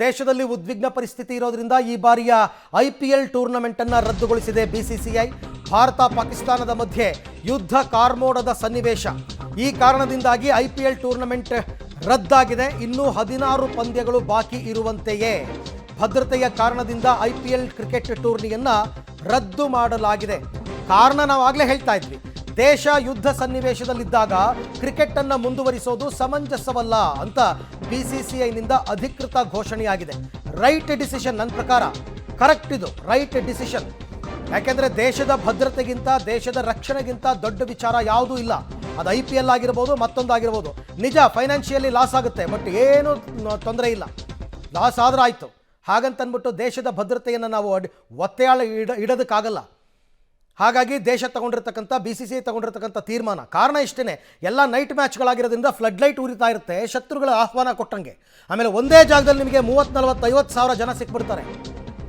ದೇಶದಲ್ಲಿ ಉದ್ವಿಗ್ನ ಪರಿಸ್ಥಿತಿ ಇರೋದ್ರಿಂದ ಈ ಬಾರಿಯ ಐಪಿಎಲ್ ಟೂರ್ನಮೆಂಟ್ ಅನ್ನು ರದ್ದುಗೊಳಿಸಿದೆ ಬಿಸಿಸಿಐ. ಭಾರತ ಪಾಕಿಸ್ತಾನದ ಮಧ್ಯೆ ಯುದ್ಧ ಕಾರ್ಮೋಡದ ಸನ್ನಿವೇಶ. ಈ ಕಾರಣದಿಂದಾಗಿ ಐಪಿಎಲ್ ಟೂರ್ನಮೆಂಟ್ ರದ್ದಾಗಿದೆ. ಇನ್ನೂ 16 ಪಂದ್ಯಗಳು ಬಾಕಿ ಇರುವಂತೆಯೇ ಭದ್ರತೆಯ ಕಾರಣದಿಂದ ಐಪಿಎಲ್ ಕ್ರಿಕೆಟ್ ಟೂರ್ನಿಯನ್ನ ರದ್ದು ಮಾಡಲಾಗಿದೆ. ಕಾರಣ ನಾವು ಆಗಲೇ ಹೇಳ್ತಾ ಇದ್ವಿ, ದೇಶ ಯುದ್ಧ ಸನ್ನಿವೇಶದಲ್ಲಿದ್ದಾಗ ಕ್ರಿಕೆಟ್ ಅನ್ನು ಮುಂದುವರಿಸೋದು ಸಮಂಜಸವಲ್ಲ ಅಂತ ಬಿಸಿಸಿಐನಿಂದ ಅಧಿಕೃತ ಘೋಷಣೆಯಾಗಿದೆ. ರೈಟ್ ಡಿಸಿಷನ್, ನನ್ನ ಪ್ರಕಾರ ಕರೆಕ್ಟ್, ಇದು ರೈಟ್ ಡಿಸಿಷನ್. ಯಾಕೆಂದರೆ ದೇಶದ ಭದ್ರತೆಗಿಂತ ದೇಶದ ರಕ್ಷಣೆಗಿಂತ ದೊಡ್ಡ ವಿಚಾರ ಯಾವುದೂ ಇಲ್ಲ. ಅದು ಐಪಿಎಲ್ ಆಗಿರ್ಬೋದು, ಮತ್ತೊಂದು ಆಗಿರ್ಬೋದು. ನಿಜ ಫೈನಾನ್ಷಿಯಲಿ ಲಾಸ್ ಆಗುತ್ತೆ, ಬಟ್ ಏನೂ ತೊಂದರೆ ಇಲ್ಲ. ಲಾಸ್ ಆದ್ರೆ ಆಯಿತು, ಹಾಗಂತಂದ್ಬಿಟ್ಟು ದೇಶದ ಭದ್ರತೆಯನ್ನು ನಾವು ಒತ್ತೆಯಾಳ ಇಡೋದಕ್ಕಾಗಲ್ಲ. ಹಾಗಾಗಿ ದೇಶ ತಗೊಂಡಿರ್ತಕ್ಕಂಥ ಬಿಸಿಸಿಐ ತಗೊಂಡಿರ್ತಕ್ಕಂಥ ತೀರ್ಮಾನ ಕಾರಣ ಇಷ್ಟೇ. ಎಲ್ಲ ನೈಟ್ ಮ್ಯಾಚ್ಗಳಾಗಿರೋದ್ರಿಂದ ಫ್ಲಡ್ ಲೈಟ್ ಉರಿತಾ ಇರುತ್ತೆ, ಶತ್ರುಗಳ ಆಹ್ವಾನ ಕೊಟ್ಟಂಗೆ. ಆಮೇಲೆ ಒಂದೇ ಜಾಗದಲ್ಲಿ ನಿಮಗೆ 30, 40, 50 ಸಾವಿರ ಜನ ಸಿಕ್ಬಿಡ್ತಾರೆ.